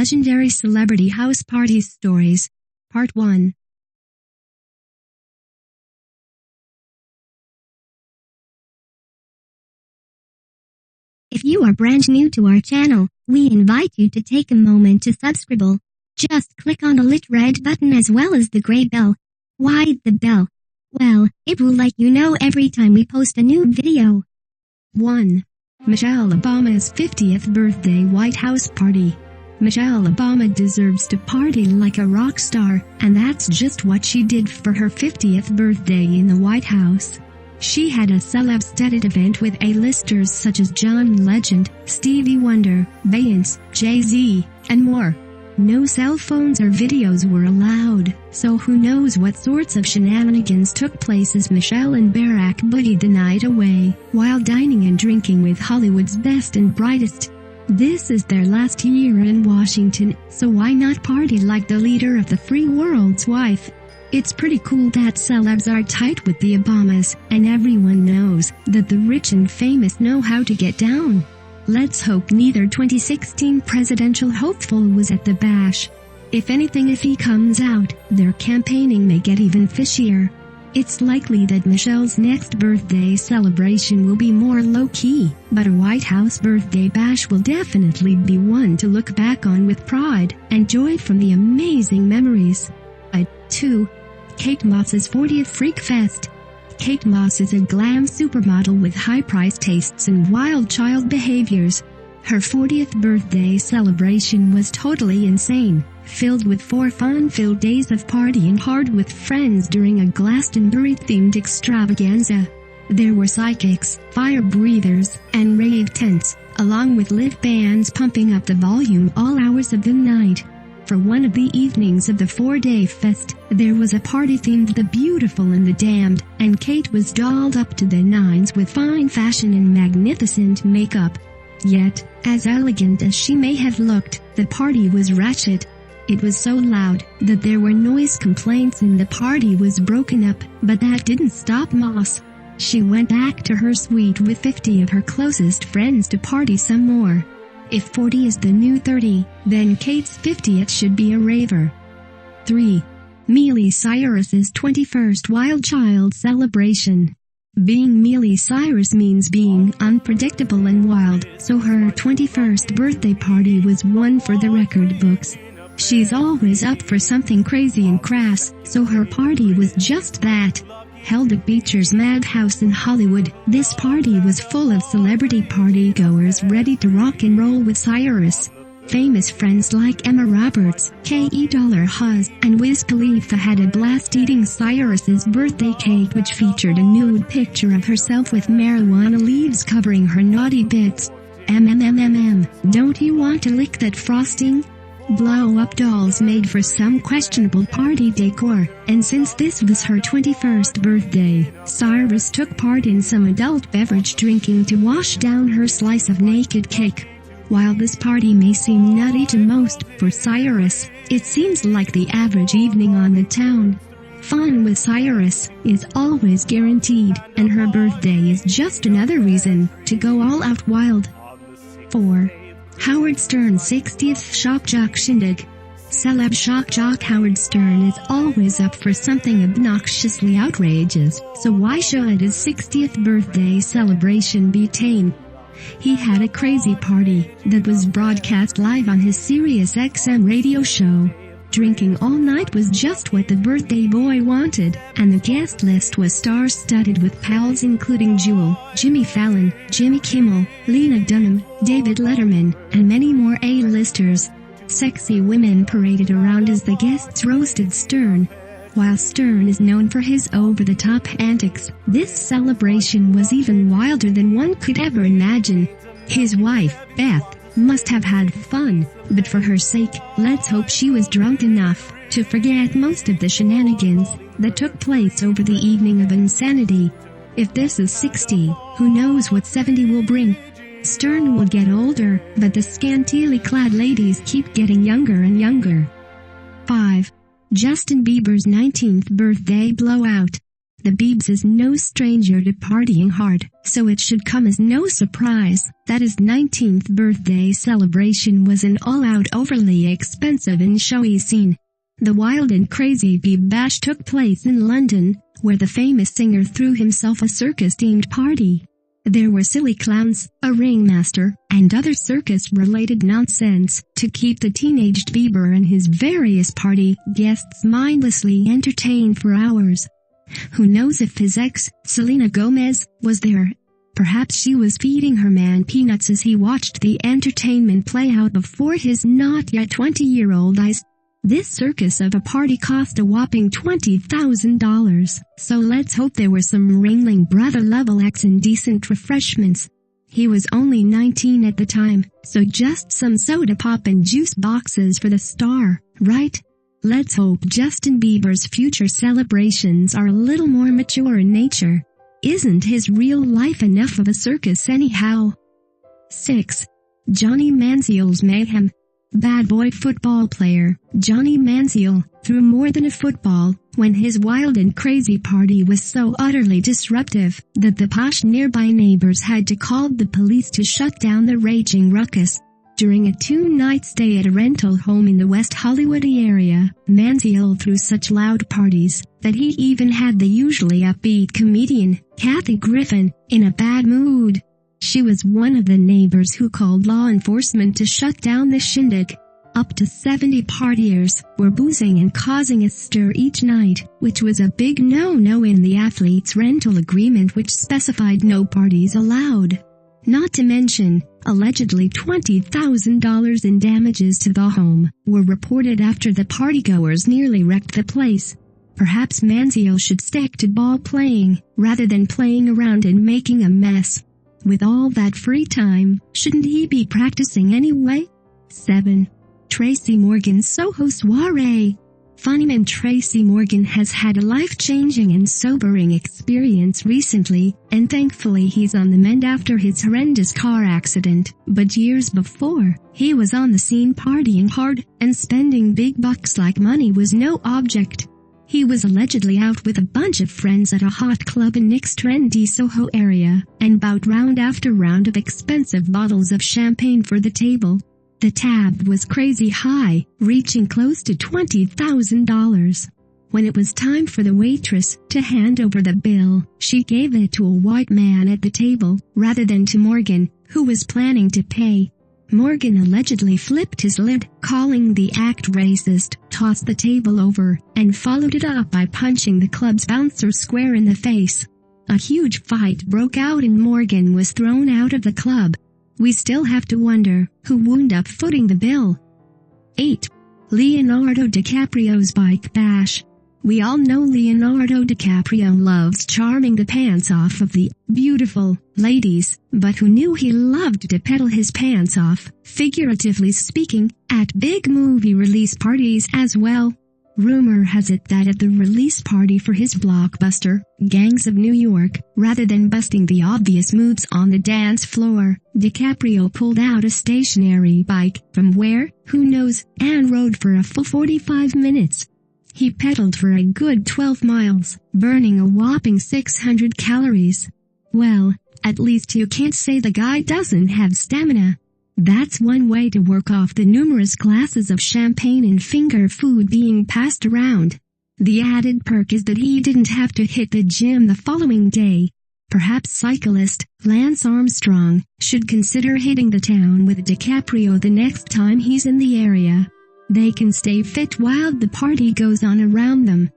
Legendary Celebrity House Party Stories, Part 1. If you are brand new to our channel, we invite you to take a moment to subscribe. Just click on the lit red button as well as the gray bell. Why the bell? Well, it will let you know every time we post a new video. 1. Michelle Obama's 50th birthday White House party. Michelle Obama deserves to party like a rock star, and that's just what she did for her 50th birthday in the White House. She had a celeb-studded event with A-listers such as John Legend, Stevie Wonder, Beyonce, Jay-Z, and more. No cell phones or videos were allowed, so who knows what sorts of shenanigans took place as Michelle and Barack boogied the night away, while dining and drinking with Hollywood's best and brightest. This is their last year in Washington, so why not party like the leader of the free world's wife? It's pretty cool that celebs are tight with the Obamas, and everyone knows that the rich and famous know how to get down. Let's hope neither 2016 presidential hopeful was at the bash. If anything, if he comes out, their campaigning may get even fishier. It's likely that Michelle's next birthday celebration will be more low-key, but a White House birthday bash will definitely be one to look back on with pride and joy from the amazing memories. 2. Kate Moss's 40th Freak Fest. Kate Moss is a glam supermodel with high-priced tastes and wild child behaviors. Her 40th birthday celebration was totally insane, filled with 4 fun-filled days of partying hard with friends during a Glastonbury-themed extravaganza. There were psychics, fire breathers, and rave tents, along with live bands pumping up the volume all hours of the night. For one of the evenings of the 4-day fest, there was a party themed The Beautiful and the Damned, and Kate was dolled up to the nines with fine fashion and magnificent makeup. Yet, as elegant as she may have looked, the party was ratchet. It was so loud that there were noise complaints and the party was broken up, but that didn't stop Moss. She went back to her suite with 50 of her closest friends to party some more. If 40 is the new 30, then Kate's 50th should be a raver. 3. Miley Cyrus's 21st Wild Child Celebration. Being Miley Cyrus means being unpredictable and wild, so her 21st birthday party was one for the record books. She's always up for something crazy and crass, so her party was just that. Held at Beecher's Madhouse in Hollywood, this party was full of celebrity partygoers ready to rock and roll with Cyrus. Famous friends like Emma Roberts, K.E. Huz, and Wiz Khalifa had a blast eating Cyrus's birthday cake, which featured a nude picture of herself with marijuana leaves covering her naughty bits. Don't you want to lick that frosting? Blow-up dolls made for some questionable party decor, and since this was her 21st birthday, Cyrus took part in some adult beverage drinking to wash down her slice of naked cake. While this party may seem nutty to most, for Cyrus, it seems like the average evening on the town. Fun with Cyrus is always guaranteed, and her birthday is just another reason to go all out wild. 4. Howard Stern's 60th Shock-Jock Shindig. Celeb Shock-Jock Howard Stern is always up for something obnoxiously outrageous, so why should his 60th birthday celebration be tame? He had a crazy party that was broadcast live on his Sirius XM radio show. Drinking all night was just what the birthday boy wanted, and the guest list was star-studded with pals including Jewel, Jimmy Fallon, Jimmy Kimmel, Lena Dunham, David Letterman, and many more A-listers. Sexy women paraded around as the guests roasted Stern. While Stern is known for his over-the-top antics, this celebration was even wilder than one could ever imagine. His wife, Beth, must have had fun, but for her sake, let's hope she was drunk enough to forget most of the shenanigans that took place over the evening of insanity. If this is 60, who knows what 70 will bring? Stern will get older, but the scantily clad ladies keep getting younger and younger. 5. Justin Bieber's 19th birthday blowout. The Biebs is no stranger to partying hard, so it should come as no surprise that his 19th birthday celebration was an all-out overly expensive and showy scene. The wild and crazy Bieb Bash took place in London, where the famous singer threw himself a circus-themed party. There were silly clowns, a ringmaster, and other circus-related nonsense to keep the teenaged Bieber and his various party guests mindlessly entertained for hours. Who knows if his ex, Selena Gomez, was there? Perhaps she was feeding her man peanuts as he watched the entertainment play out before his not-yet 20-year-old eyes. This circus of a party cost a whopping $20,000, so let's hope there were some Ringling Brother-level acts and decent refreshments. He was only 19 at the time, so just some soda pop and juice boxes for the star, right? Let's hope Justin Bieber's future celebrations are a little more mature in nature. Isn't his real life enough of a circus anyhow? 6. Johnny Manziel's Mayhem. Bad boy football player, Johnny Manziel, threw more than a football when his wild and crazy party was so utterly disruptive that the posh nearby neighbors had to call the police to shut down the raging ruckus. During a 2-night stay at a rental home in the West Hollywood area, Manziel threw such loud parties that he even had the usually upbeat comedian, Kathy Griffin, in a bad mood. She was one of the neighbors who called law enforcement to shut down the Shindig. Up to 70 partiers were boozing and causing a stir each night, which was a big no-no in the athlete's rental agreement, which specified no parties allowed. Not to mention, allegedly $20,000 in damages to the home were reported after the partygoers nearly wrecked the place. Perhaps Manziel should stick to ball playing rather than playing around and making a mess. With all that free time, shouldn't he be practicing anyway? 7. Tracy Morgan's SOHO Soiree. Funnyman Tracy Morgan has had a life-changing and sobering experience recently, and thankfully he's on the mend after his horrendous car accident. But years before, he was on the scene partying hard, and spending big bucks like money was no object. He was allegedly out with a bunch of friends at a hot club in Nick's trendy SOHO area, and bought round after round of expensive bottles of champagne for the table. The tab was crazy high, reaching close to $20,000. When it was time for the waitress to hand over the bill, she gave it to a white man at the table, rather than to Morgan, who was planning to pay. Morgan allegedly flipped his lid, calling the act racist, tossed the table over, and followed it up by punching the club's bouncer square in the face. A huge fight broke out and Morgan was thrown out of the club. We still have to wonder who wound up footing the bill. 8. Leonardo DiCaprio's bike bash. We all know Leonardo DiCaprio loves charming the pants off of the beautiful ladies, but who knew he loved to pedal his pants off, figuratively speaking, at big movie release parties as well? Rumor has it that at the release party for his blockbuster, Gangs of New York, rather than busting the obvious moves on the dance floor, DiCaprio pulled out a stationary bike, from where, who knows, and rode for a full 45 minutes. He pedaled for a good 12 miles, burning a whopping 600 calories. Well, at least you can't say the guy doesn't have stamina. That's one way to work off the numerous glasses of champagne and finger food being passed around. The added perk is that he didn't have to hit the gym the following day. Perhaps cyclist Lance Armstrong should consider hitting the town with DiCaprio the next time he's in the area. They can stay fit while the party goes on around them.